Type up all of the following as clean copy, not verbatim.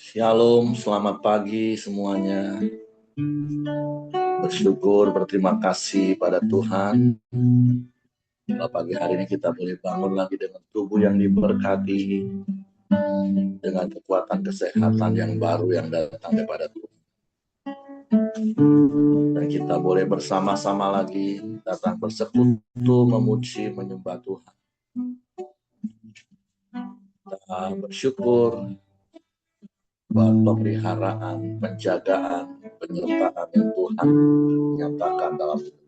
Shalom, selamat pagi semuanya. Bersyukur, berterima kasih pada Tuhan. Pagi hari ini kita boleh bangun lagi dengan tubuh yang diberkati, dengan kekuatan kesehatan yang baru yang datang daripada Tuhan. Dan kita boleh bersama-sama lagi datang bersekutu, memuji, menyembah Tuhan. Kita bersyukur buat pemeliharaan, penjagaan, penyertaan yang Tuhan nyatakan dalam hidup.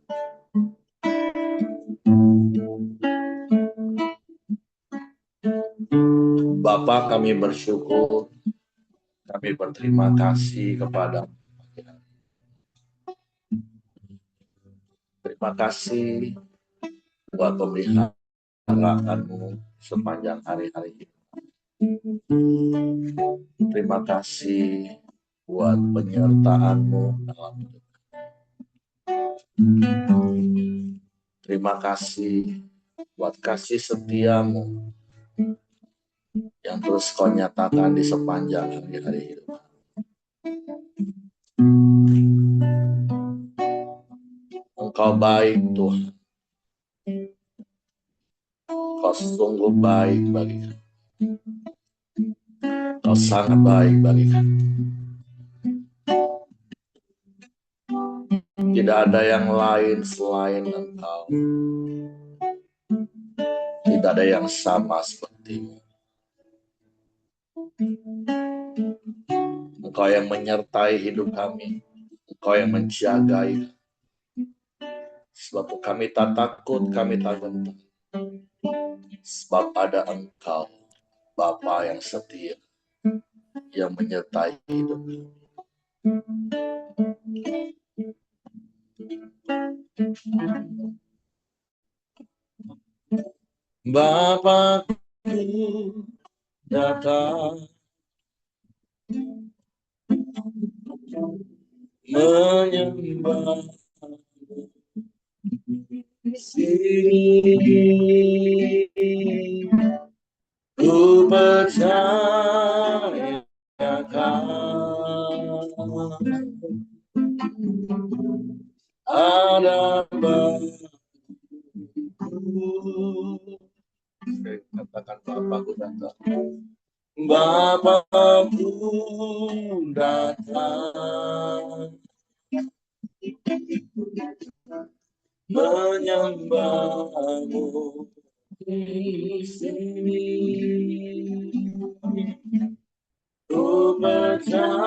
Bapa, kami bersyukur, kami berterima kasih kepada terima kasih buat pemeliharaan-Mu sepanjang hari-hari ini. Terima kasih buat penyertaan-Mu dalam hidup. Terima kasih buat kasih setia-Mu yang terus Kau nyatakan di sepanjang hari-hari hidup. Engkau baik, Tuhan. Kau sungguh baik bagi kami. Kau sangat baik bagi kami. Tidak ada yang lain selain Engkau. Tidak ada yang sama seperti-Mu. Engkau yang menyertai hidup kami. Engkau yang menjagai. Sebab kami tak takut, kami tak gentar. Sebab ada Engkau, Bapa yang setia, yang menyertai hidup kami. Bapakku datang menyembah sini, ku percayakan ada katakan Bapakku datang. Bapakku datang menyembah-Mu di sini. Ku percayakan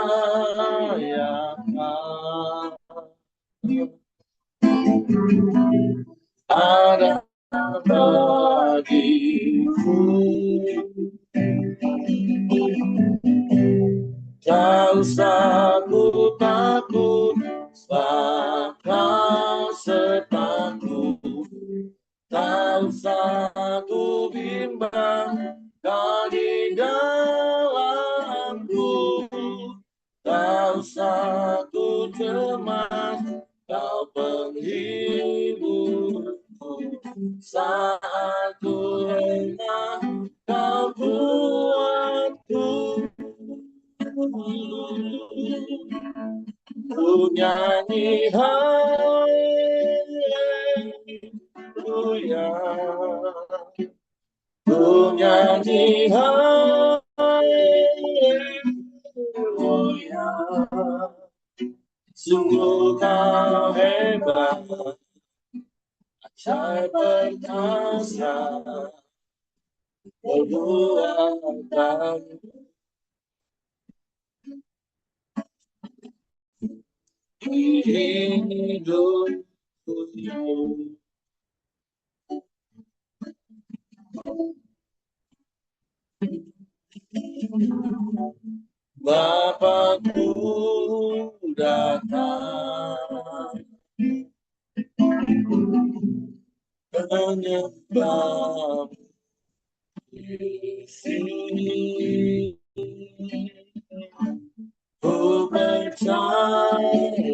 ada bagiku. Tak usah ku takut, sebab Kau sertaku. Tak usah ku bimbang, Kau di dalamku. Tak usah ku cemas, Kau penghiburku. Saat ku lengah, Kau kuatku. Ku nyanyi haleluya, ku nyanyi haleluya. Sungguh Kau hebat, ajaib perkasa, perbuatan hidupku. Bapakku datang menyembah di sini. Ku percayakan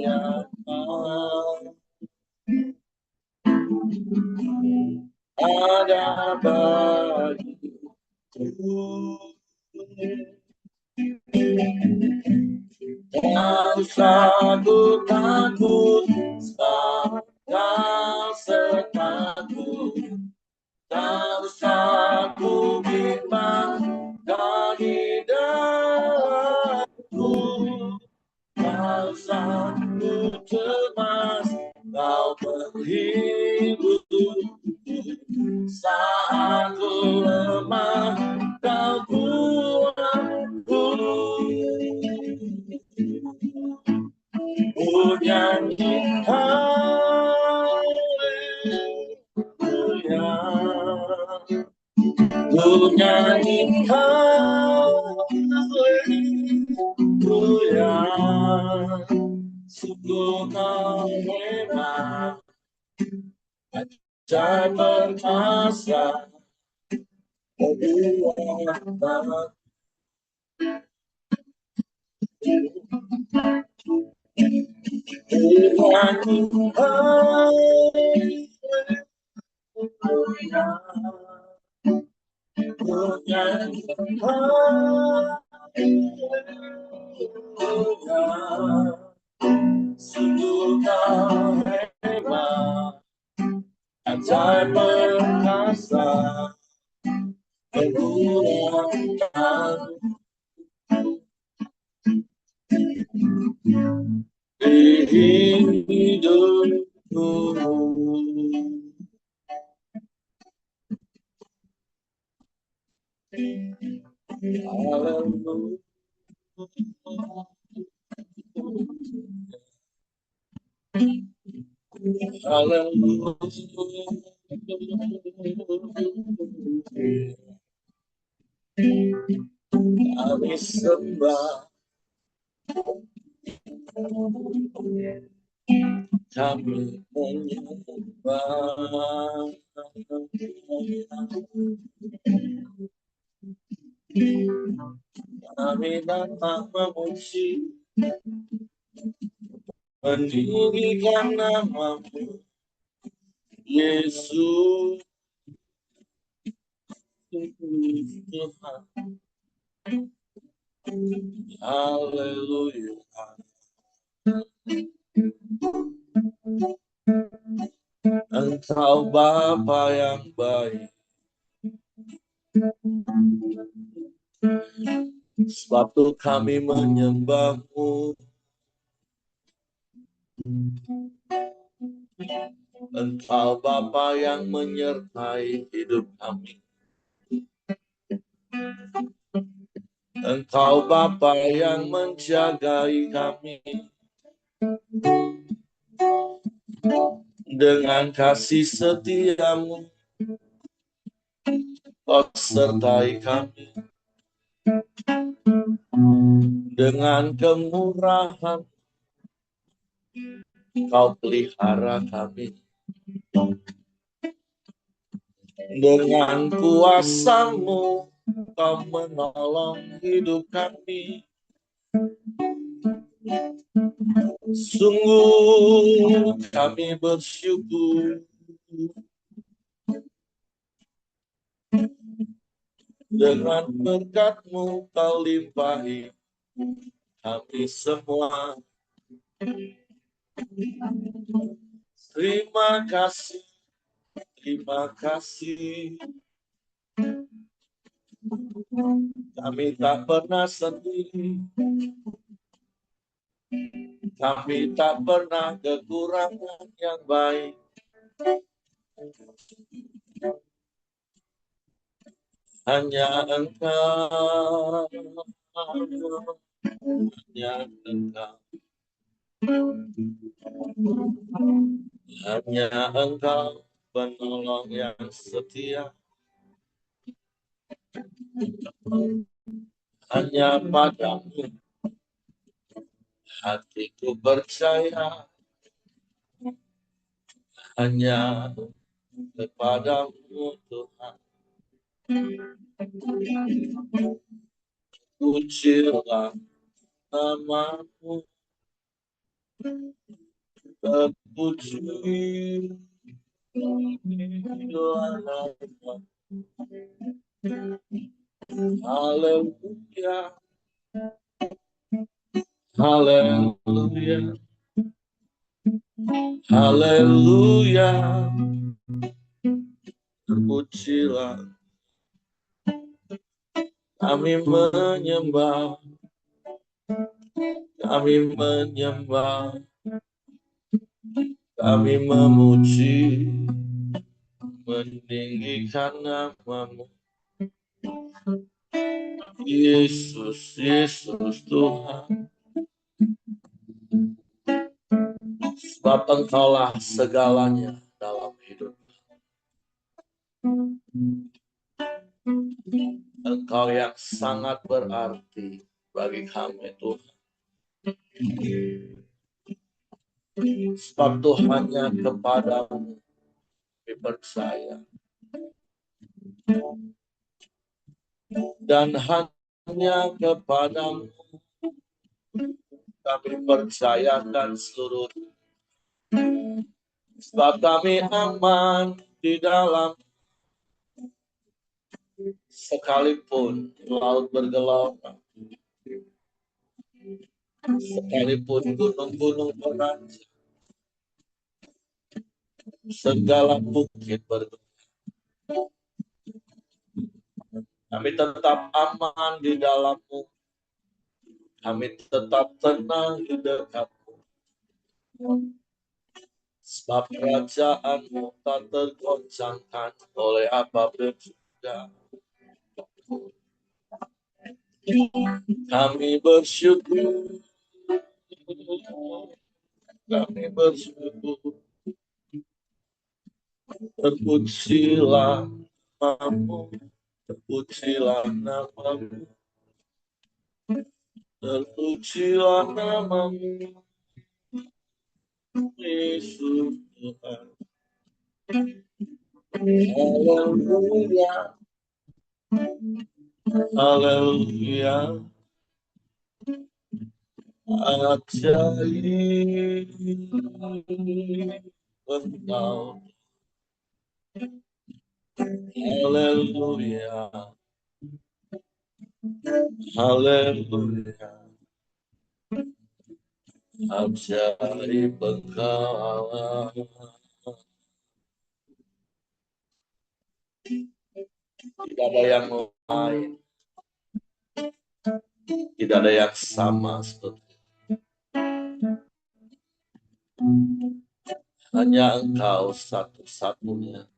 ada bagiku. usah ku takut, kau sertaku. Tak usah ku bimbang, kau di dalamku. Tak usah ku cemas, kau menghibur. Saat ku lemah, kau kuatku. Ku nyanyi haleluya. Ku nyanyi haleluya. Sungguh kau hebat, ajaib perkasa, kuat. Ku nyanyi haleluya. Ku nyanyi haleluya. Sungguh kau hebat, ajaib perkasa, kekuatan di hidupku. Haleluya. Kami sembah, kami menyembah. Kami datang memuji, meninggikan namamu, Yesus Tuhan. Haleluya. Engkau Bapa yang baik, sebab itu kami menyembahmu. Engkau Bapa yang menyertai hidup kami. Engkau Bapa yang menjagai kami. Dengan kasih setiamu, kau sertai kami. Dengan kemurahan, kau pelihara kami. Dengan kuasamu, kau menolong hidup kami. Sungguh kami bersyukur. Dengan berkat-Mu kau limpahi kami semua. Terima kasih, terima kasih. Kami tak pernah sendiri. Kami tak pernah kekurangan yang baik. Hanya Engkau, hanya Engkau, hanya Engkau penolong yang setia. Hanya padamu hatiku percaya. Hanya kepadamu Tuhan. Pujilah namamu, terpuji haleluya, Haleluya, haleluya, terpujilah kami menyembah, kami menyembah, kami memuji, meninggikan nama-Mu. Yesus, Yesus Tuhan, sebab Engkaulah segalanya dalam hidup. Engkau yang sangat berarti bagi kami Tuhan. Sebab Tuhannya kepadamu kami percaya. Dan hanya kepadamu kami percayakan seluruh. Sebab kami aman di dalam, sekalipun laut bergelombang, sekalipun gunung-gunung beranjak, segala bukit bergelombang, kami tetap aman di dalam-Mu. Kami tetap tenang di dekat-Mu. Sebab kerajaan-Mu tak tergoncangkan oleh apapun juga. Kami bersyukur, kami bersyukur. Terpujilah nama-Mu, terpujilah nama-Mu, terpujilah nama-Mu, Yesus Tuhan. Haleluya, haleluya, ajaib Engkau. Haleluya, haleluya, ajaib Engkau. Tidak ada yang lain, tidak ada yang sama seperti hanya Engkau satu-satunya.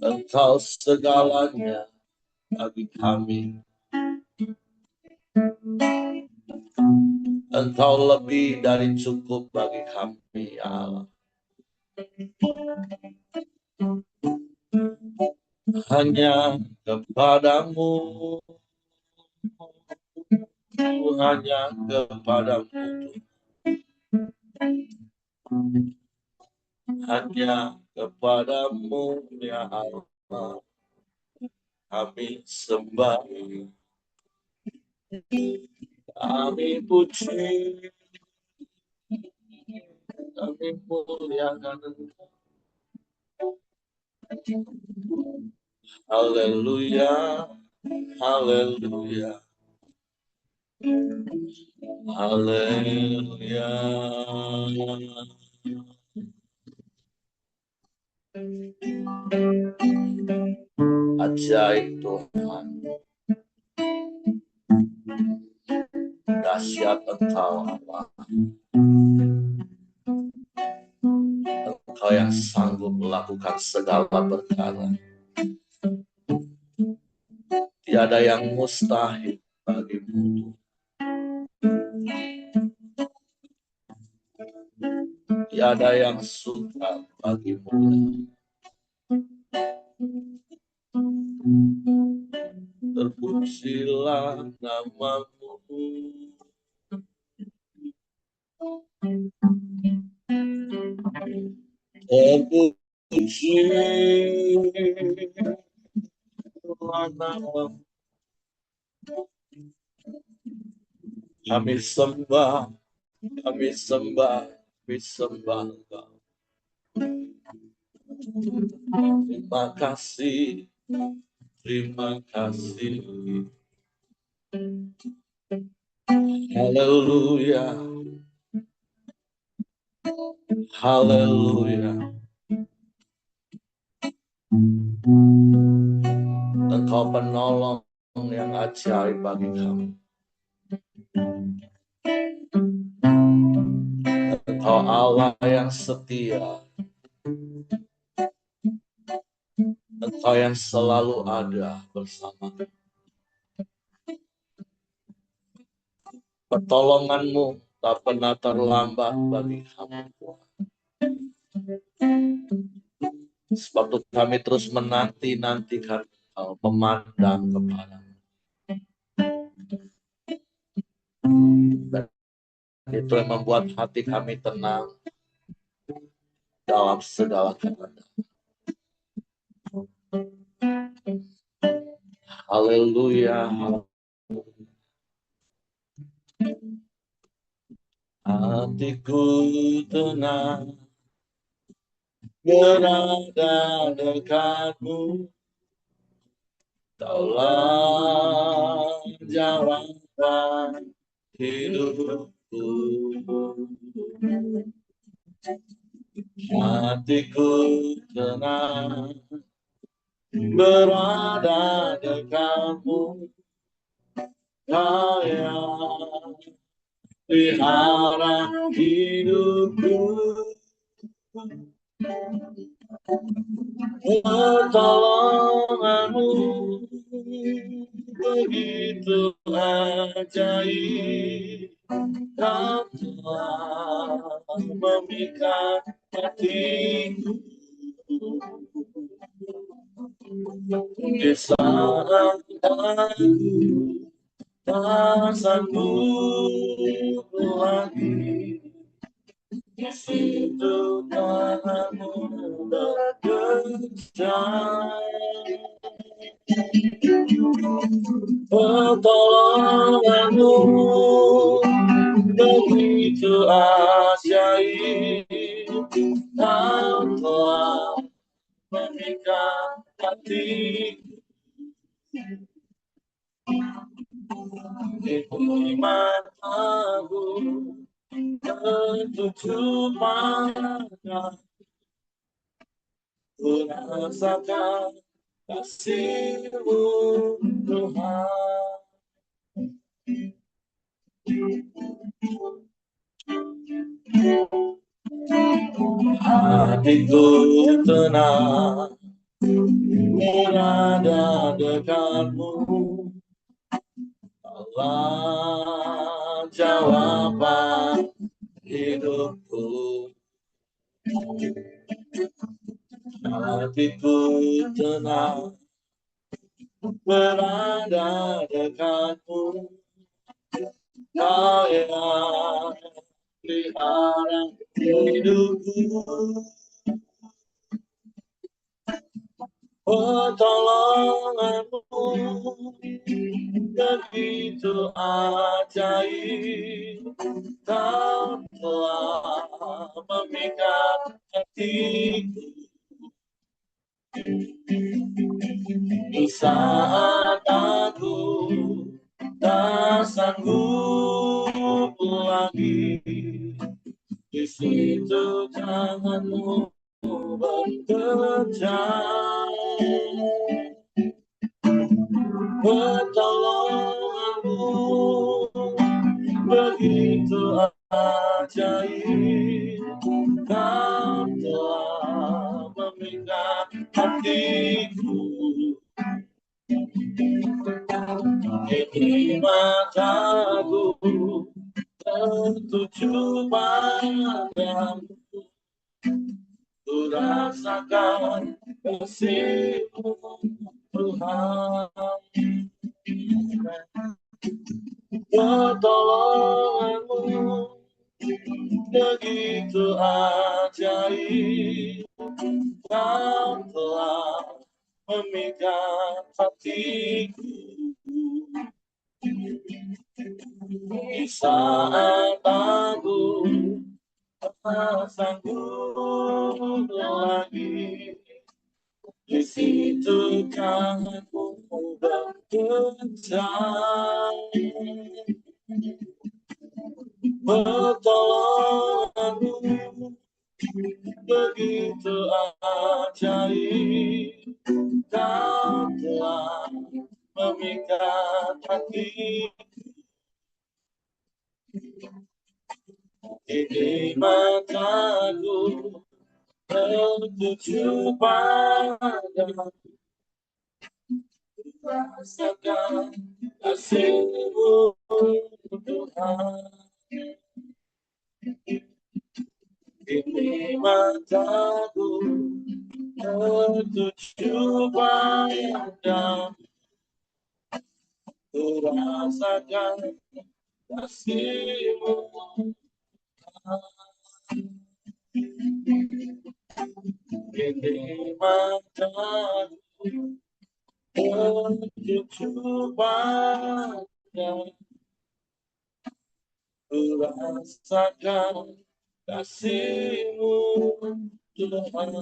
Engkau segalanya bagi kami. Engkau lebih dari cukup bagi kami, ya Allah. Hanya kepadamu, hanya kepadamu, hanya kepadamu, ya Allah. Kami sembah, kami puji, kami muliakan Engkau. Haleluya, haleluya, haleluya. Ajaib Tuhan, dahsyat Engkau Allah. Engkau yang sanggup melakukan segala perkara. Tiada yang mustahil bagimu. Tiada yang sukar bagimu. Terpujilah nama-Mu. Terpujilah nama-Mu. Kami sembah, kami sembah, kami sembah Engkau. Terima kasih, terima kasih. Haleluya, haleluya. Engkau penolong yang ajaib bagi kami. Engkau Allah yang setia. Engkau yang selalu ada bersama kami. Pertolongan-Mu tak pernah terlambat bagi kami. Sebab itu kami terus menanti-nantikan Engkau, memandang kepada-Mu. Dan itu yang membuat hati kami tenang dalam segala keadaan. Haleluya. Hatiku tenang berada dekat-Mu. Taulah jawaban hidupku. Hatiku tenang berada dekat-Mu. Kau yang pelihara hidupku. Pertolongan-Mu begitu ajaib. Kau telah memikat hatiku. Di saat aku tak sanggup lagi, di situ tangan-Mu bekerja. Pertolongan-Mu begitu ajaib. Kau telah memikat hatiku. Di mataku tertuju pada, ku rasakan kasih-Mu Tuhan. Hatiku tenang berada dekat-Mu. Allah jawaban hidupku. Hatiku tenang berada dekat-Mu. Kau yang pelihara hidupku. Pertolongan-Mu begitu ajaib. Kau telah memikat hatiku. Di saat aku tak sanggup lagi, di situ tangan-Mu bekerja. Pertolongan-Mu begitu ajaib. Kau telah memikat hatiku. Di mataku tertuju pada-Mu. Ku rasakan kasih-Mu Tuhan. Pertolongan-Mu begitu ajaib. Kau telah memikat hatiku. Di saat aku tak sanggup lagi, di situ tangan-Mu Pertolonganmu begitu ajaib, Kau telah memikat hati. Ini mataku tertuju padamu, rasakan kasih-Mu Tuhan. Ini mataku tertuju padamu, rasakan kasih-Mu Tuhan. Ini mataku tertuju padamu, rasakan kasih-Mu Tuhan.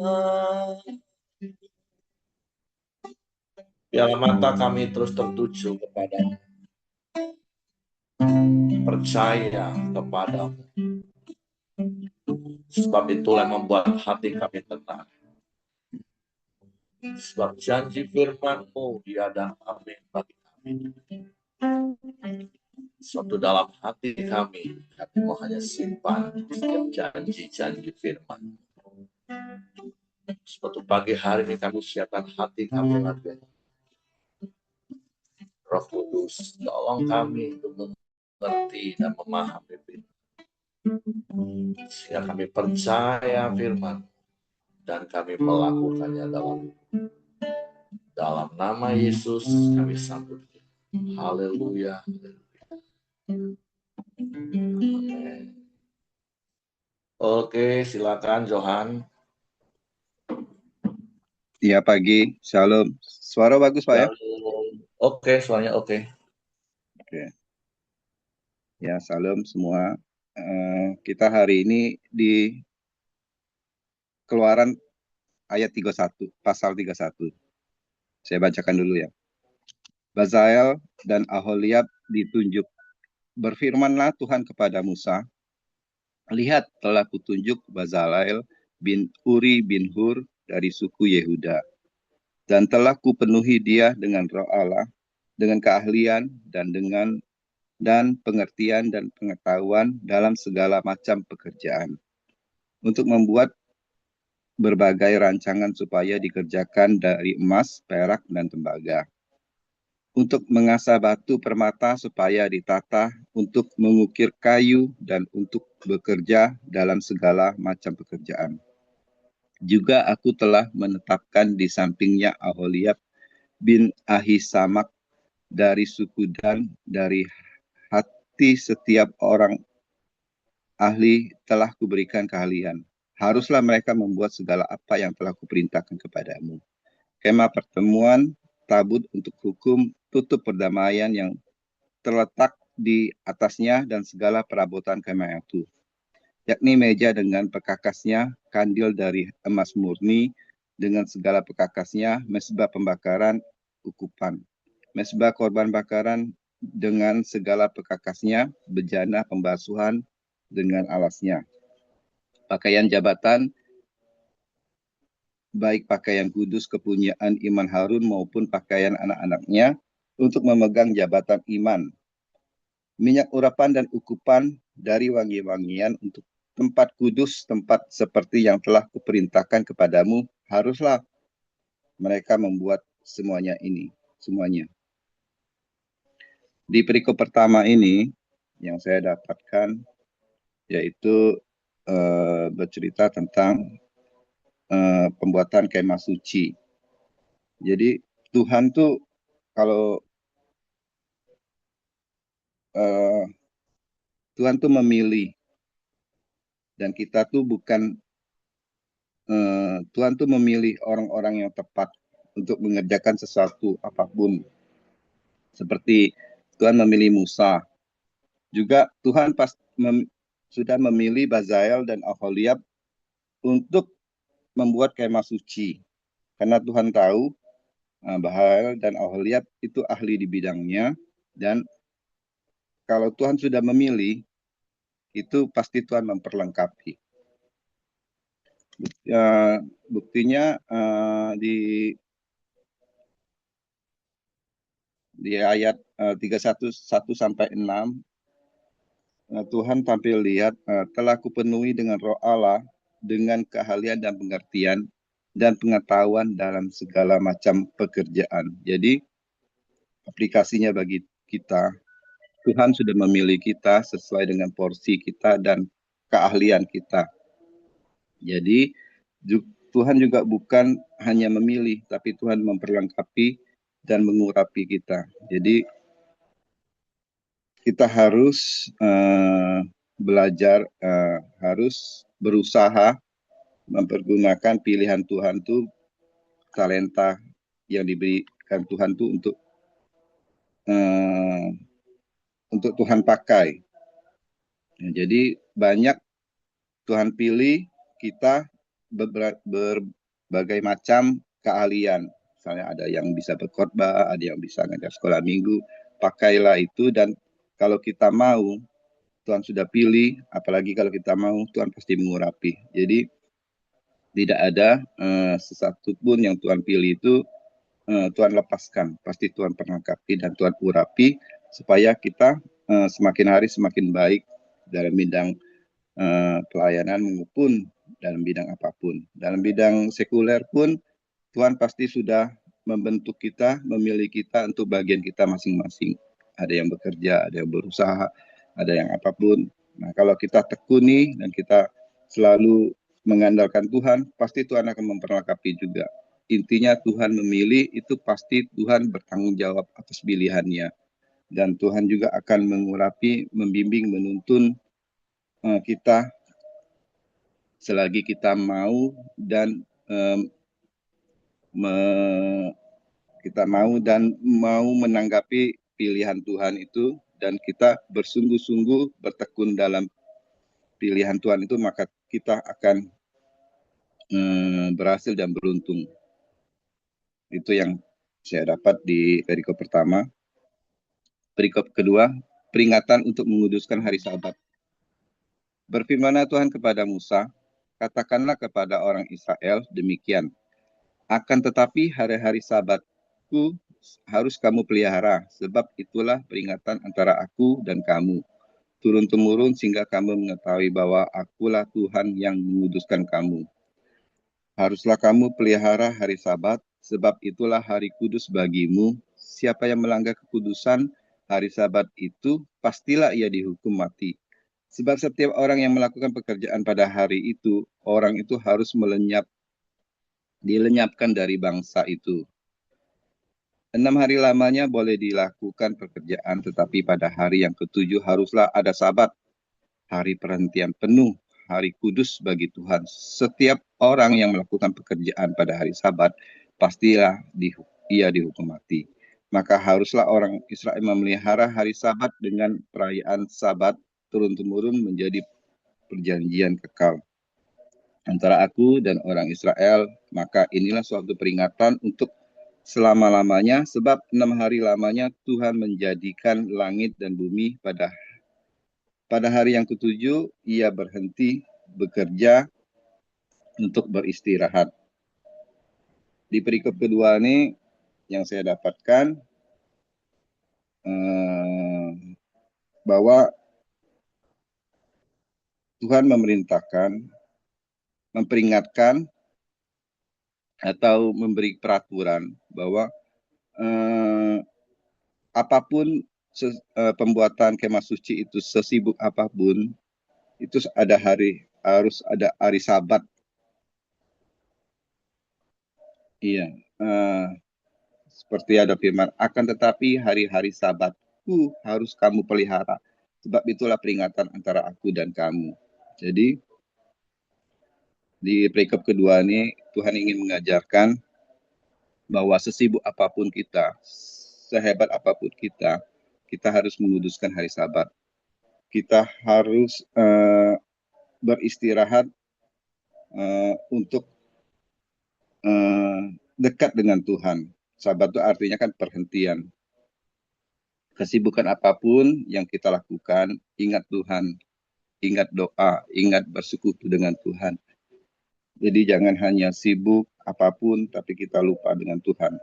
Biarlah mata kami terus tertuju kepada-Mu, percaya kepada-Mu, sebab itulah yang membuat hati kami tenang. Sebab janji firman-Mu tiada amin bagi kami. Suatu dalam hati kami mau hanya simpan setiap janji-janji firman. Suatu pagi hari ini kami siapkan hati kami lagi. Roh Kudus, tolong kami untuk mengerti dan memahami firman, sehingga kami percaya firman dan kami melakukannya dalam nama Yesus kami sambut. Haleluya. Amin. Oke, silakan Johan. Iya, pagi. Shalom. Suara bagus, Pak, ya? Oke, suaranya oke. Oke. Ya, shalom semua. Kita hari ini di Keluaran ayat 31, pasal 31. Saya bacakan dulu ya. Bazael dan Aholiab ditunjuk. Berfirmanlah Tuhan kepada Musa, lihat telah kutunjuk Bazalel bin Uri bin Hur dari suku Yehuda. Dan telah kupenuhi dia dengan roh Allah, dengan keahlian dan pengertian dan pengetahuan dalam segala macam pekerjaan, untuk membuat berbagai rancangan supaya dikerjakan dari emas, perak, dan tembaga, untuk mengasah batu permata supaya ditata, untuk mengukir kayu, dan untuk bekerja dalam segala macam pekerjaan. Juga aku telah menetapkan di sampingnya Aholiab bin Ahisamak dari suku Dan, dari hati setiap orang ahli telah kuberikan keahlian. Haruslah mereka membuat segala apa yang telah kuperintahkan kepadamu. Kemah pertemuan, tabut untuk hukum, tutup perdamaian yang terletak di atasnya, dan segala perabotan kemah itu, yakni meja dengan pekakasnya, kandil dari emas murni dengan segala pekakasnya, mesbah pembakaran, ukupan, mesbah korban bakaran dengan segala pekakasnya, bejana pembasuhan dengan alasnya, pakaian jabatan, baik pakaian kudus kepunyaan Iman Harun maupun pakaian anak-anaknya untuk memegang jabatan iman, minyak urapan dan ukupan dari wangi-wangian untuk tempat kudus, tempat seperti yang telah kuperintahkan kepadamu, haruslah mereka membuat semuanya. Di perikop pertama ini yang saya dapatkan yaitu bercerita tentang pembuatan kemah suci. Jadi Tuhan tuh kalau Tuhan tuh memilih, dan kita tuh bukan, Tuhan tuh memilih orang-orang yang tepat untuk mengerjakan sesuatu apapun. Seperti Tuhan memilih Musa. Juga Tuhan sudah memilih Bazael dan Aholiab untuk membuat kemah suci. Karena Tuhan tahu Bahael dan Aholiab itu ahli di bidangnya, dan kalau Tuhan sudah memilih, itu pasti Tuhan memperlengkapi. Buktinya di ayat 31:1-6, Tuhan tampil lihat, telah kupenuhi dengan roh Allah, dengan keahlian dan pengertian, dan pengetahuan dalam segala macam pekerjaan. Jadi aplikasinya bagi kita, Tuhan sudah memilih kita sesuai dengan porsi kita dan keahlian kita. Jadi Tuhan juga bukan hanya memilih, tapi Tuhan memperlengkapi dan mengurapi kita. Jadi kita harus belajar, harus berusaha mempergunakan pilihan Tuhan itu, talenta yang diberikan Tuhan itu untuk Tuhan pakai. Jadi banyak Tuhan pilih kita berbagai macam keahlian. Misalnya ada yang bisa berkhotbah, ada yang bisa ngajar sekolah minggu. Pakailah itu, dan kalau kita mau, Tuhan sudah pilih, apalagi kalau kita mau, Tuhan pasti mengurapi. Jadi tidak ada sesuatu pun yang Tuhan pilih itu Tuhan lepaskan. Pasti Tuhan perlengkapi dan Tuhan urapi supaya kita semakin hari semakin baik dalam bidang pelayanan maupun dalam bidang apapun. Dalam bidang sekuler pun Tuhan pasti sudah membentuk kita, memilih kita untuk bagian kita masing-masing. Ada yang bekerja, ada yang berusaha, ada yang apapun. Nah, kalau kita tekuni dan kita selalu mengandalkan Tuhan, pasti Tuhan akan memperlengkapi juga. Intinya Tuhan memilih, itu pasti Tuhan bertanggung jawab atas pilihannya. Dan Tuhan juga akan mengurapi, membimbing, menuntun kita selagi kita mau dan kita mau menanggapi pilihan Tuhan itu, dan kita bersungguh-sungguh bertekun dalam pilihan Tuhan itu, maka kita akan berhasil dan beruntung. Itu yang saya dapat di perikop pertama. Perikop kedua, peringatan untuk menguduskan hari Sabat. Berfirmanlah Tuhan kepada Musa, katakanlah kepada orang Israel demikian, akan tetapi hari-hari Sabatku harus kamu pelihara, sebab itulah peringatan antara aku dan kamu, turun-temurun, sehingga kamu mengetahui bahwa akulah Tuhan yang menguduskan kamu. Haruslah kamu pelihara hari Sabat, sebab itulah hari kudus bagimu. Siapa yang melanggar kekudusan hari Sabat itu, pastilah ia dihukum mati. Sebab setiap orang yang melakukan pekerjaan pada hari itu, orang itu harus dilenyapkan dari bangsa itu. 6 hari lamanya boleh dilakukan pekerjaan, tetapi pada hari yang ketujuh haruslah ada Sabat, hari perhentian penuh, hari kudus bagi Tuhan. Setiap orang yang melakukan pekerjaan pada hari Sabat, pastilah ia dihukum mati. Maka haruslah orang Israel memelihara hari Sabat dengan perayaan Sabat turun-temurun menjadi perjanjian kekal antara aku dan orang Israel. Maka inilah suatu peringatan untuk selama-lamanya, sebab 6 hari lamanya Tuhan menjadikan langit dan bumi. Pada hari yang ketujuh ia berhenti bekerja untuk beristirahat. Di perikop kedua ini yang saya dapatkan bahwa Tuhan memerintahkan, memperingatkan, atau memberi peraturan bahwa apapun pembuatan kemah suci itu, sesibuk apapun, itu harus ada hari Sabat. Iya, seperti ada firman, akan tetapi hari-hari Sabatku harus kamu pelihara, sebab itulah peringatan antara aku dan kamu. Jadi di perikop kedua ini Tuhan ingin mengajarkan bahwa sesibuk apapun kita, sehebat apapun kita harus menguduskan hari Sabat. Kita harus beristirahat untuk dekat dengan Tuhan. Sabat itu artinya kan perhentian. Kesibukan apapun yang kita lakukan, ingat Tuhan, ingat doa, ingat bersekutu dengan Tuhan. Jadi jangan hanya sibuk apapun, tapi kita lupa dengan Tuhan.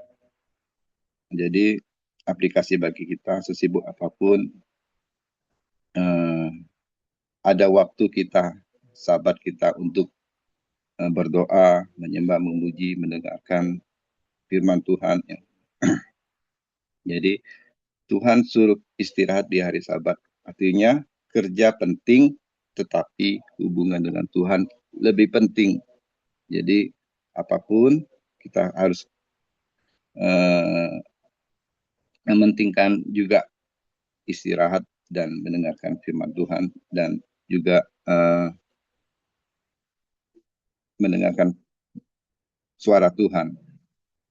Jadi aplikasi bagi kita, sesibuk apapun, ada waktu kita, sahabat kita untuk berdoa, menyembah, memuji, mendengarkan firman Tuhan. Jadi Tuhan suruh istirahat di hari Sabat. Artinya kerja penting, tetapi hubungan dengan Tuhan lebih penting. Jadi apapun kita harus mementingkan juga istirahat dan mendengarkan firman Tuhan, dan juga mendengarkan suara Tuhan.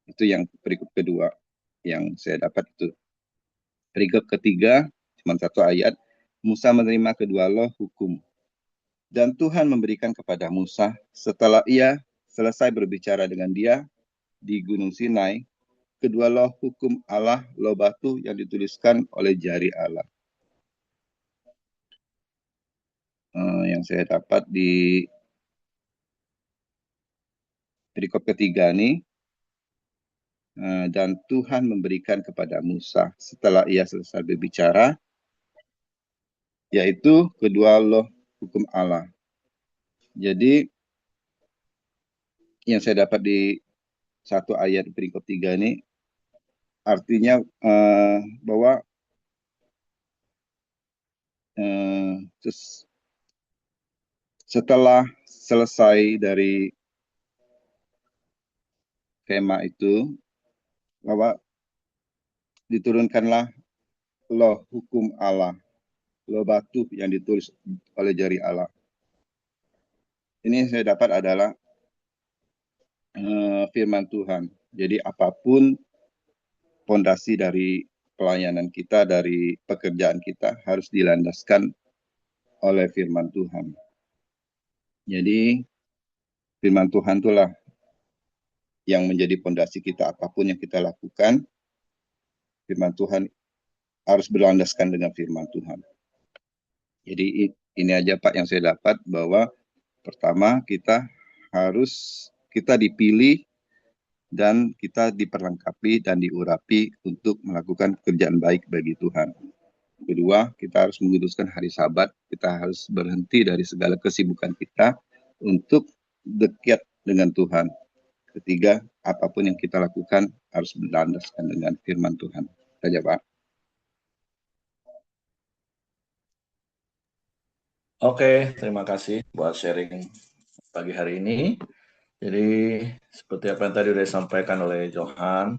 Itu yang berikut kedua yang saya dapat itu. Berikut ketiga, cuma satu ayat, Musa menerima kedua loh hukum. Dan Tuhan memberikan kepada Musa setelah ia selesai berbicara dengan dia di Gunung Sinai, kedua loh hukum Allah, loh batu yang dituliskan oleh jari Allah. Yang saya dapat di perikop ketiga ini, dan Tuhan memberikan kepada Musa setelah ia selesai berbicara, yaitu kedua loh hukum Allah. Jadi yang saya dapat di satu ayat perikop 3 ini artinya bahwa setelah selesai dari kemah itu, bahwa diturunkanlah loh hukum Allah, loh batu yang ditulis oleh jari Allah. Ini yang saya dapat adalah firman Tuhan. Jadi apapun fondasi dari pelayanan kita, dari pekerjaan kita harus dilandaskan oleh firman Tuhan. Jadi firman Tuhan itulah yang menjadi fondasi kita, apapun yang kita lakukan, firman Tuhan harus berlandaskan dengan firman Tuhan. Jadi ini aja Pak yang saya dapat, bahwa pertama kita dipilih dan kita diperlengkapi dan diurapi untuk melakukan pekerjaan baik bagi Tuhan. Kedua, kita harus menguduskan hari Sabat, kita harus berhenti dari segala kesibukan kita untuk dekat dengan Tuhan. Ketiga, apapun yang kita lakukan harus berlandaskan dengan firman Tuhan. Saja Pak. Oke, terima kasih buat sharing pagi hari ini. Jadi seperti apa yang tadi sudah disampaikan oleh Johan,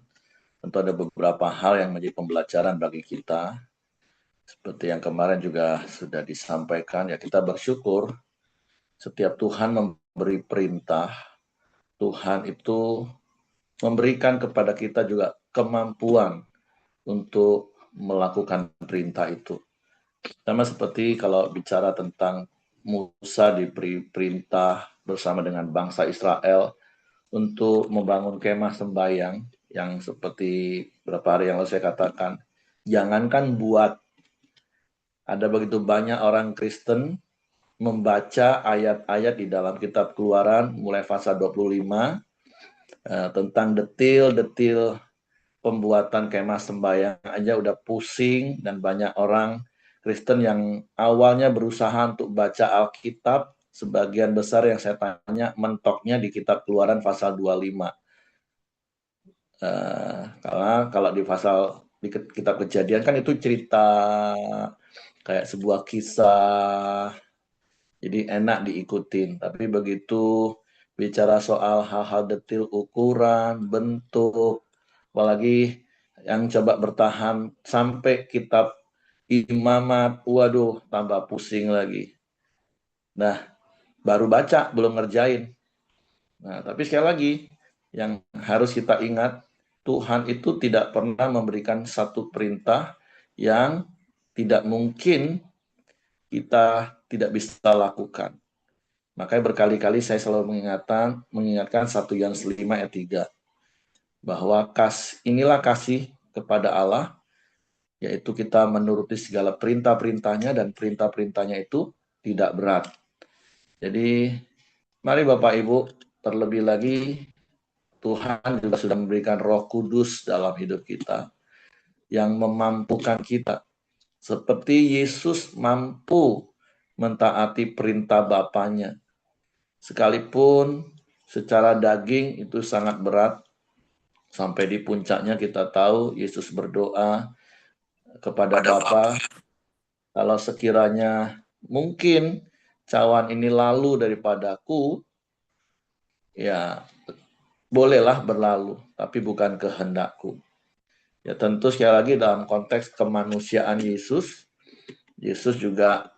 tentu ada beberapa hal yang menjadi pembelajaran bagi kita. Seperti yang kemarin juga sudah disampaikan, ya kita bersyukur setiap Tuhan memberi perintah, Tuhan itu memberikan kepada kita juga kemampuan untuk melakukan perintah itu. Sama seperti kalau bicara tentang Musa diberi perintah bersama dengan bangsa Israel untuk membangun kemah sembahyang, yang seperti beberapa hari yang lalu saya katakan, jangankan buat, ada begitu banyak orang Kristen membaca ayat-ayat di dalam kitab Keluaran mulai pasal 25 tentang detil-detil pembuatan kemah sembahyang aja udah pusing, dan banyak orang Kristen yang awalnya berusaha untuk baca Alkitab, sebagian besar yang saya tanya mentoknya di kitab Keluaran pasal 25. Karena kalau di pasal di kitab Kejadian kan itu cerita kayak sebuah kisah, jadi enak diikutin. Tapi begitu bicara soal hal-hal detil ukuran, bentuk, apalagi yang coba bertahan sampai kitab Imamat, waduh tambah pusing lagi. Nah, baru baca, belum ngerjain. Nah, tapi sekali lagi, yang harus kita ingat, Tuhan itu tidak pernah memberikan satu perintah yang tidak mungkin kita tidak bisa lakukan. Makanya berkali-kali saya selalu mengingatkan 1 Yohanes 5 ayat 3. bahwa inilah kasih kepada Allah, yaitu kita menuruti segala perintah-perintahnya, dan perintah-perintahnya itu tidak berat. Jadi mari Bapak Ibu, terlebih lagi Tuhan juga sudah memberikan Roh Kudus dalam hidup kita yang memampukan kita. Seperti Yesus mampu mentaati perintah Bapaknya. Sekalipun secara daging itu sangat berat, sampai di puncaknya kita tahu Yesus berdoa kepada Bapa, kalau sekiranya mungkin cawan ini lalu daripadaku, ya bolehlah berlalu, tapi bukan kehendakku. Ya tentu sekali lagi dalam konteks kemanusiaan Yesus, Yesus juga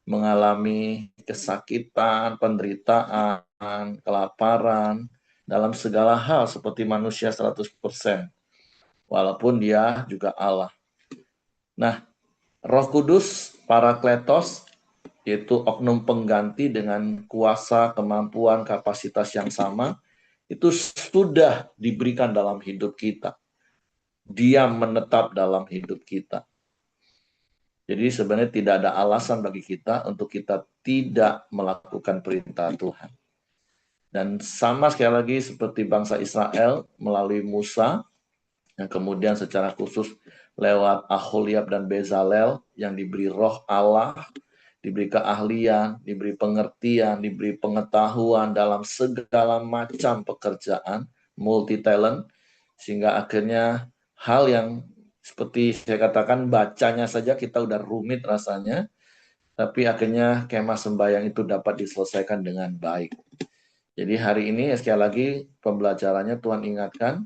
mengalami kesakitan, penderitaan, kelaparan, dalam segala hal seperti manusia 100%, walaupun dia juga Allah. Nah, Roh Kudus, Parakletos, yaitu oknum pengganti dengan kuasa, kemampuan, kapasitas yang sama, itu sudah diberikan dalam hidup kita. Dia menetap dalam hidup kita. Jadi sebenarnya tidak ada alasan bagi kita untuk kita tidak melakukan perintah Tuhan. Dan sama sekali lagi seperti bangsa Israel melalui Musa, yang kemudian secara khusus lewat Aholiab dan Bezalel yang diberi roh Allah, diberi keahlian, diberi pengertian, diberi pengetahuan dalam segala macam pekerjaan, multi talent, sehingga akhirnya hal yang seperti saya katakan bacanya saja kita udah rumit rasanya, tapi akhirnya kemah sembahyang itu dapat diselesaikan dengan baik. Jadi hari ini sekali lagi pembelajarannya Tuhan ingatkan,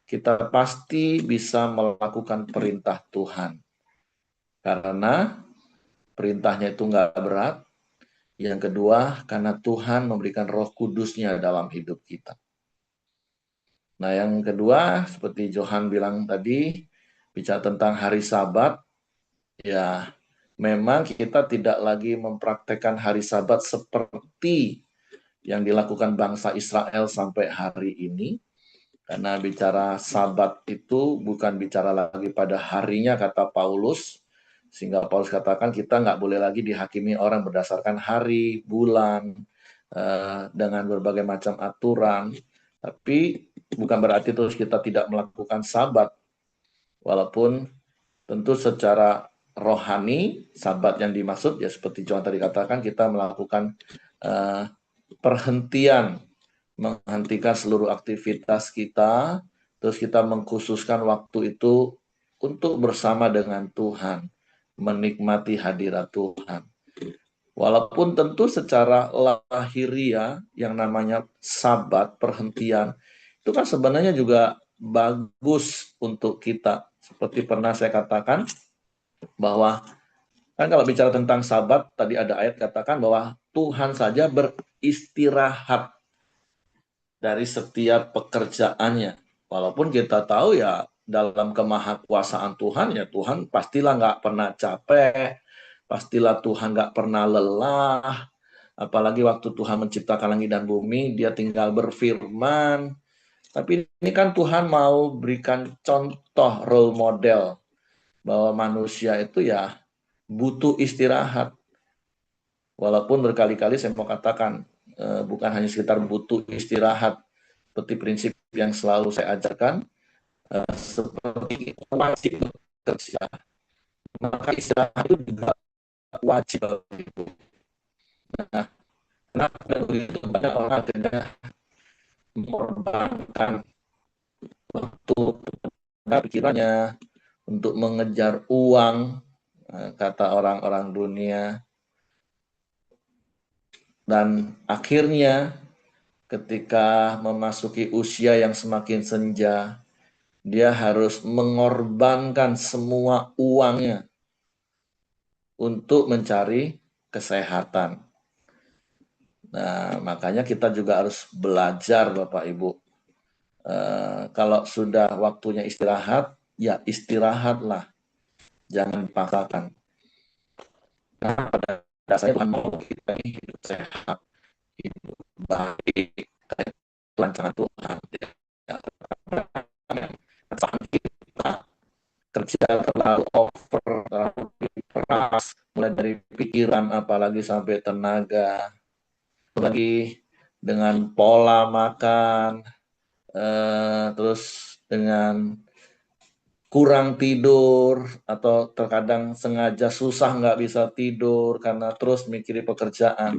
kita pasti bisa melakukan perintah Tuhan. Karena perintahnya itu nggak berat. Yang kedua, karena Tuhan memberikan Roh Kudusnya dalam hidup kita. Nah, yang kedua, seperti Johan bilang tadi, bicara tentang hari Sabat, ya memang kita tidak lagi mempraktekkan hari Sabat seperti yang dilakukan bangsa Israel sampai hari ini. Karena bicara Sabat itu bukan bicara lagi pada harinya, kata Paulus, sehingga Paulus katakan kita nggak boleh lagi dihakimi orang berdasarkan hari, bulan, dengan berbagai macam aturan. Tapi bukan berarti terus kita tidak melakukan Sabat. Walaupun tentu secara rohani, Sabat yang dimaksud ya seperti John tadi katakan, kita melakukan perhentian, menghentikan seluruh aktivitas kita, terus kita mengkhususkan waktu itu untuk bersama dengan Tuhan, menikmati hadirat Tuhan. Walaupun tentu secara lahiriah yang namanya Sabat, perhentian, itu kan sebenarnya juga bagus untuk kita. Seperti pernah saya katakan bahwa kan kalau bicara tentang Sabat, tadi ada ayat katakan bahwa Tuhan saja beristirahat dari setiap pekerjaannya. Walaupun kita tahu ya dalam kemahakuasaan Tuhan, ya Tuhan pastilah nggak pernah capek, pastilah Tuhan nggak pernah lelah. Apalagi waktu Tuhan menciptakan langit dan bumi, dia tinggal berfirman. Tapi ini kan Tuhan mau berikan contoh role model bahwa manusia itu ya butuh istirahat. Walaupun berkali-kali saya mau katakan, bukan hanya sekitar butuh istirahat, seperti prinsip yang selalu saya ajarkan, seperti wajib bekerja, maka istirahat itu juga wajib. Nah, kenapa begitu? Banyak orang tidak mengorbankan waktu pikirannya untuk mengejar uang, kata orang-orang dunia, dan akhirnya ketika memasuki usia yang semakin senja, dia harus mengorbankan semua uangnya untuk mencari kesehatan. Nah, makanya kita juga harus belajar, Bapak Ibu. Kalau sudah waktunya istirahat, ya istirahatlah. Jangan dipaksakan. Nah, pada dasarnya Tuhan mau kita hidup sehat, hidup baik, rancangan Tuhan. Ya, kesalahan kita, kerja terlalu over, terlalu keras, mulai dari pikiran apalagi sampai tenaga, apalagi dengan pola makan, terus dengan kurang tidur, atau terkadang sengaja susah nggak bisa tidur karena terus mikirin pekerjaan.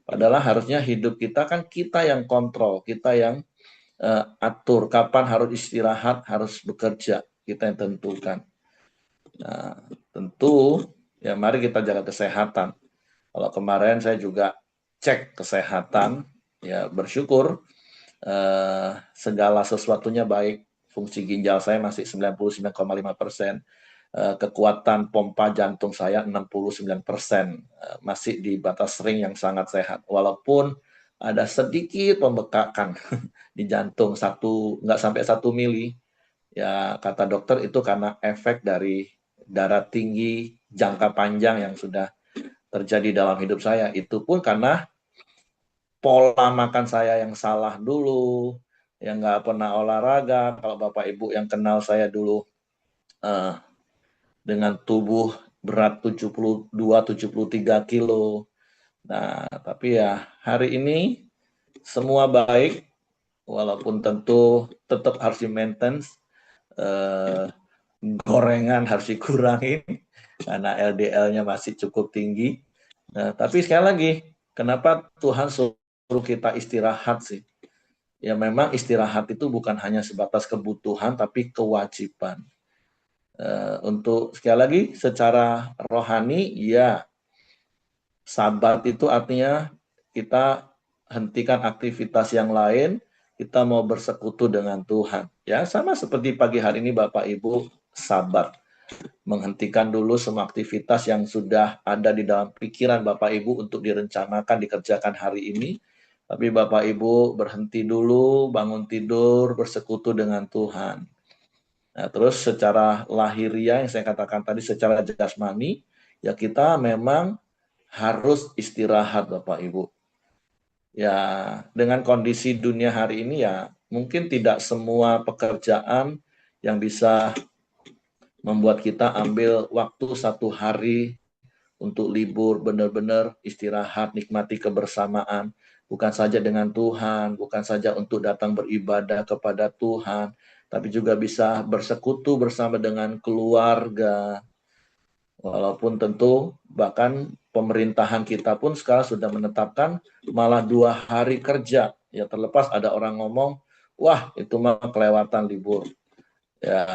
Padahal harusnya hidup kita kan kita yang kontrol, kita yang atur kapan harus istirahat, harus bekerja, kita yang tentukan. Nah, tentu ya mari kita jaga kesehatan. Kalau kemarin saya juga cek kesehatan, ya bersyukur segala sesuatunya baik. Fungsi ginjal saya masih 99,5%, kekuatan pompa jantung saya 69%, masih di batas ring yang sangat sehat. Walaupun ada sedikit pembekakan di jantung, nggak sampai 1 mili, ya kata dokter itu karena efek dari darah tinggi jangka panjang yang sudah terjadi dalam hidup saya. Itu pun karena pola makan saya yang salah dulu, yang nggak pernah olahraga. Kalau Bapak Ibu yang kenal saya dulu dengan tubuh berat 72-73 kilo. Nah, tapi ya hari ini semua baik, walaupun tentu tetap harus di-maintain, gorengan harus dikurangin, karena LDL-nya masih cukup tinggi. Nah, tapi sekali lagi, kenapa Tuhan suruh kita istirahat sih? Ya memang istirahat itu bukan hanya sebatas kebutuhan, tapi kewajiban. Untuk sekali lagi, secara rohani, ya sabat itu artinya kita hentikan aktivitas yang lain, kita mau bersekutu dengan Tuhan. Ya sama seperti pagi hari ini Bapak Ibu sabat, menghentikan dulu semua aktivitas yang sudah ada di dalam pikiran Bapak Ibu untuk direncanakan, dikerjakan hari ini. Tapi Bapak Ibu berhenti dulu, bangun tidur, bersekutu dengan Tuhan. Nah, terus secara lahiriah yang saya katakan tadi, secara jasmani, ya kita memang harus istirahat Bapak Ibu. Ya, dengan kondisi dunia hari ini ya mungkin tidak semua pekerjaan yang bisa membuat kita ambil waktu 1 hari untuk libur, benar-benar istirahat, nikmati kebersamaan, bukan saja dengan Tuhan, bukan saja untuk datang beribadah kepada Tuhan, tapi juga bisa bersekutu bersama dengan keluarga. Walaupun tentu bahkan pemerintahan kita pun sekarang sudah menetapkan malah 2 hari kerja. Ya terlepas ada orang ngomong, wah itu mah kelewatan libur. Ya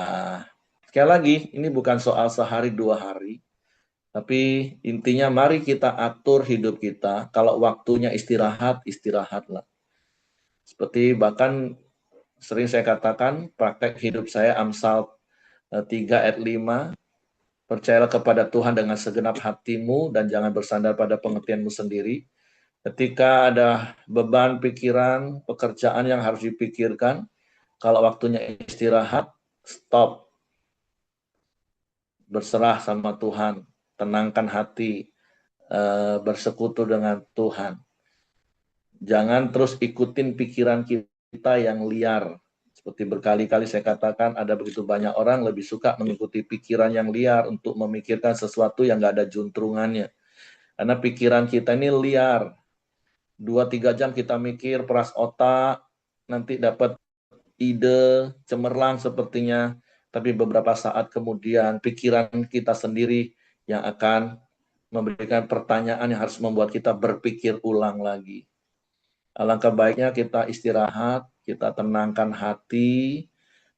sekali lagi ini bukan soal sehari 2 hari, tapi intinya mari kita atur hidup kita. Kalau waktunya istirahat, istirahatlah. Seperti bahkan sering saya katakan, praktek hidup saya Amsal 3 ayat 5, percayalah kepada Tuhan dengan segenap hatimu dan jangan bersandar pada pengertianmu sendiri. Ketika ada beban pikiran, pekerjaan yang harus dipikirkan, kalau waktunya istirahat, stop. Berserah sama Tuhan, tenangkan hati, bersekutu dengan Tuhan. Jangan terus ikutin pikiran kita yang liar. Seperti berkali-kali saya katakan, ada begitu banyak orang lebih suka mengikuti pikiran yang liar untuk memikirkan sesuatu yang nggak ada juntrungannya. Karena pikiran kita ini liar. 2-3 jam kita mikir, peras otak, nanti dapat ide, cemerlang sepertinya. Tapi beberapa saat kemudian pikiran kita sendiri yang akan memberikan pertanyaan yang harus membuat kita berpikir ulang lagi. Alangkah baiknya kita istirahat, kita tenangkan hati,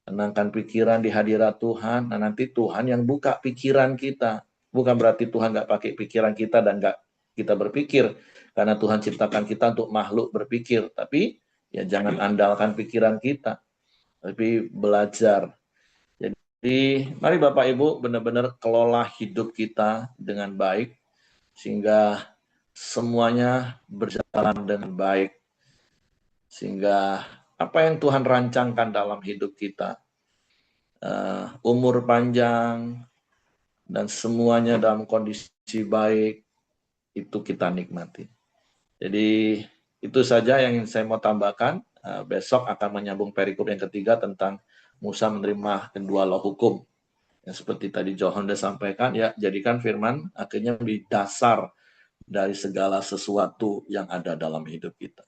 tenangkan pikiran di hadirat Tuhan. Nah, nanti Tuhan yang buka pikiran kita. Bukan berarti Tuhan nggak pakai pikiran kita dan nggak kita berpikir. Karena Tuhan ciptakan kita untuk makhluk berpikir. Tapi ya jangan andalkan pikiran kita. Tapi belajar. Jadi mari Bapak Ibu benar-benar kelola hidup kita dengan baik. Sehingga semuanya berjalan dengan baik. Sehingga apa yang Tuhan rancangkan dalam hidup kita, umur panjang, dan semuanya dalam kondisi baik, itu kita nikmati. Jadi itu saja yang saya mau tambahkan. Besok akan menyambung perikop yang ketiga tentang Musa menerima kedua loh hukum. Yang seperti tadi Johan sudah sampaikan, ya jadikan firman akhirnya menjadi dasar dari segala sesuatu yang ada dalam hidup kita.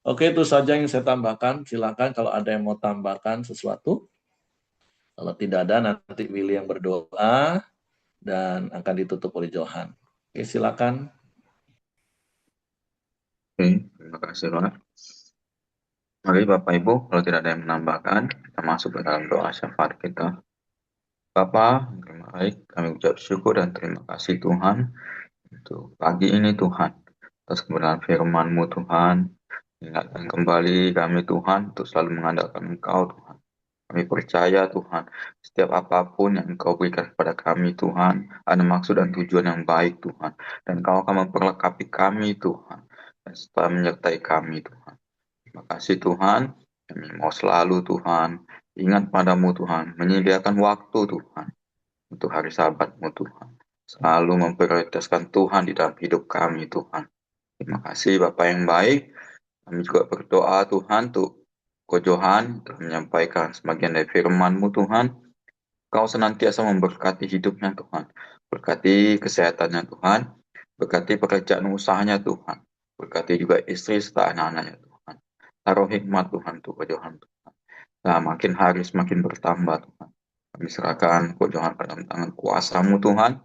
Oke, itu saja yang saya tambahkan. Silakan kalau ada yang mau tambahkan sesuatu. Kalau tidak ada, nanti Willy yang berdoa dan akan ditutup oleh Johan. Oke, silakan. Oke, terima kasih Pak. Mari Bapak Ibu, kalau tidak ada yang menambahkan, kita masuk ke dalam doa syafaat kita. Bapa, terima baik, kami ucap syukur dan terima kasih Tuhan untuk pagi ini Tuhan. Atas kebenaran firman-Mu Tuhan, ingatkan kembali kami Tuhan untuk selalu mengandalkan Engkau Tuhan. Kami percaya Tuhan, setiap apapun yang Engkau berikan kepada kami Tuhan, ada maksud dan tujuan yang baik Tuhan. Dan Engkau akan memperlengkapi kami Tuhan, dan setelah menyertai kami Tuhan. Terima kasih Tuhan, kami mau selalu Tuhan, ingat padamu Tuhan, menyediakan waktu Tuhan, untuk hari Sabat-Mu Tuhan. Selalu memprioritaskan Tuhan di dalam hidup kami Tuhan. Terima kasih Bapak yang baik, kami juga berdoa Tuhan untuk Ko Johan telah menyampaikan sebagian dari firman-Mu Tuhan. Kau senantiasa memberkati hidupnya Tuhan. Berkati kesehatannya Tuhan. Berkati pekerjaan usahanya Tuhan. Berkati juga istri serta anak-anaknya Tuhan. Taruh hikmat Tuhan untuk Ko Johan Tuhan. Nah, makin hari semakin bertambah Tuhan. Kami serahkan Ko Johan ke dalam tangan kuasa-Mu Tuhan.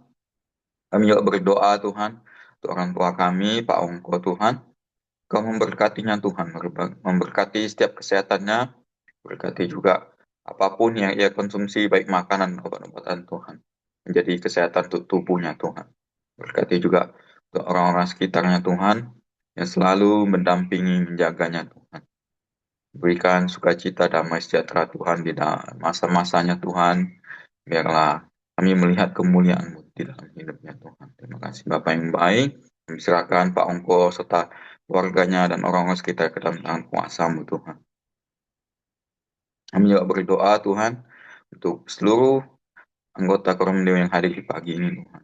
Kami juga berdoa Tuhan untuk orang tua kami, Pak Ongko Tuhan. Kau memberkatinya Tuhan, memberkati setiap kesehatannya, berkati juga apapun yang ia konsumsi, baik makanan, obat-obatan Tuhan, menjadi kesehatan untuk tubuhnya Tuhan. Berkati juga untuk orang-orang sekitarnya Tuhan, yang selalu mendampingi, menjaganya Tuhan. Berikan sukacita, damai sejahtera Tuhan di masa-masanya Tuhan, biarlah kami melihat kemuliaan-Mu di dalam hidupnya Tuhan. Terima kasih Bapak yang baik, kami serahkan Pak Ongko serta keluarganya dan orang-orang sekitar ke dalam tangan kuasa-Mu Tuhan. Kami juga berdoa Tuhan untuk seluruh anggota Koram Dewa yang hadir di pagi ini Tuhan.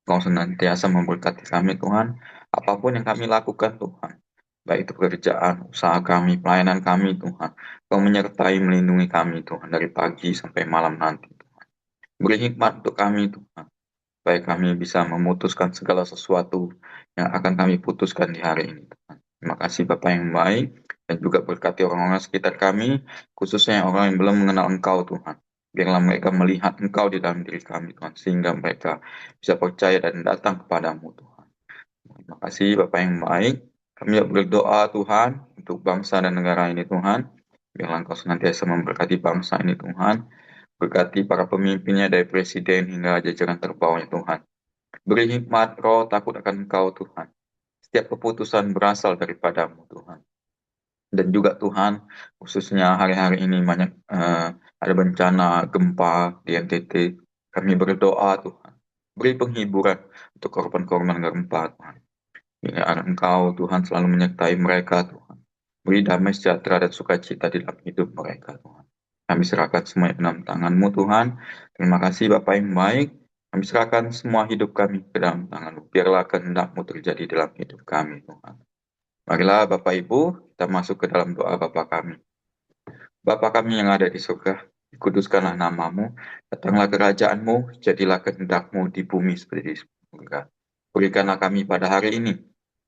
Kau senantiasa memberkati kami Tuhan, apapun yang kami lakukan Tuhan. Baik itu pekerjaan, usaha kami, pelayanan kami Tuhan. Kau menyertai melindungi kami Tuhan dari pagi sampai malam nanti Tuhan. Beri hikmat untuk kami Tuhan, supaya kami bisa memutuskan segala sesuatu yang akan kami putuskan di hari ini Tuhan. Terima kasih Bapak yang baik, dan juga berkati orang-orang sekitar kami, khususnya orang yang belum mengenal Engkau Tuhan. Biarlah mereka melihat Engkau di dalam diri kami Tuhan, sehingga mereka bisa percaya dan datang kepadamu Tuhan. Terima kasih Bapak yang baik. Kami juga berdoa Tuhan untuk bangsa dan negara ini Tuhan. Biarlah Engkau senantiasa memberkati bangsa ini Tuhan. Berkati para pemimpinnya dari presiden hingga jajaran terbawahnya Tuhan. Beri hikmat roh takut akan Engkau Tuhan. Setiap keputusan berasal daripadamu Tuhan. Dan juga Tuhan, khususnya hari-hari ini banyak ada bencana gempa di NTT. Kami berdoa Tuhan. Beri penghiburan untuk korban-korban gempa Tuhan. Biar Engkau Tuhan selalu menyertai mereka Tuhan. Beri damai sejahtera dan sukacita di dalam hidup mereka Tuhan. Kami serahkan semua ke dalam tangan-Mu Tuhan. Terima kasih Bapak yang baik. Kami serahkan semua hidup kami ke dalam tangan-Mu. Biarlah kehendak-Mu terjadi dalam hidup kami Tuhan. Marilah Bapak Ibu, kita masuk ke dalam doa Bapa kami. Bapa kami yang ada di surga, dikuduskanlah nama-Mu, datanglah kerajaan-Mu, jadilah kehendak-Mu di bumi seperti di surga. Berikanlah kami pada hari ini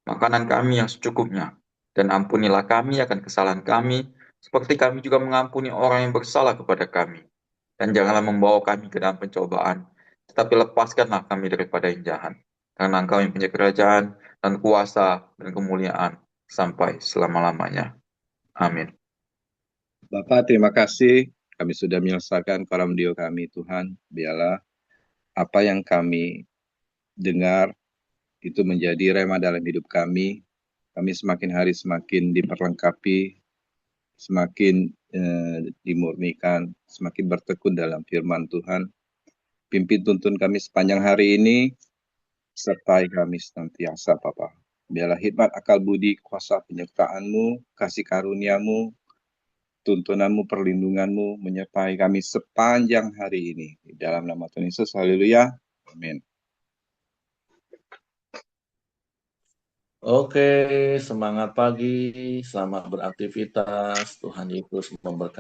makanan kami yang secukupnya, dan ampunilah kami akan kesalahan kami, seperti kami juga mengampuni orang yang bersalah kepada kami. Dan janganlah membawa kami ke dalam pencobaan, tetapi lepaskanlah kami daripada yang jahat. Karena Engkau yang punya kerajaan, dan kuasa, dan kemuliaan, sampai selama-lamanya. Amin. Bapak, terima kasih. Kami sudah menyelesaikan kolam dio kami, Tuhan. Biarlah apa yang kami dengar itu menjadi rema dalam hidup kami. Kami semakin hari semakin diperlengkapi, semakin dimurnikan, semakin bertekun dalam firman Tuhan. Pimpin tuntun kami sepanjang hari ini, sertai kami senantiasa, Bapa. Biarlah hikmat, akal budi, kuasa penyertaan-Mu, kasih karunia-Mu, tuntunanmu, perlindunganmu menyertai kami sepanjang hari ini. Di dalam nama Tuhan Yesus, haleluya. Amin. Oke, semangat pagi, selamat beraktivitas. Tuhan Yesus memberkati.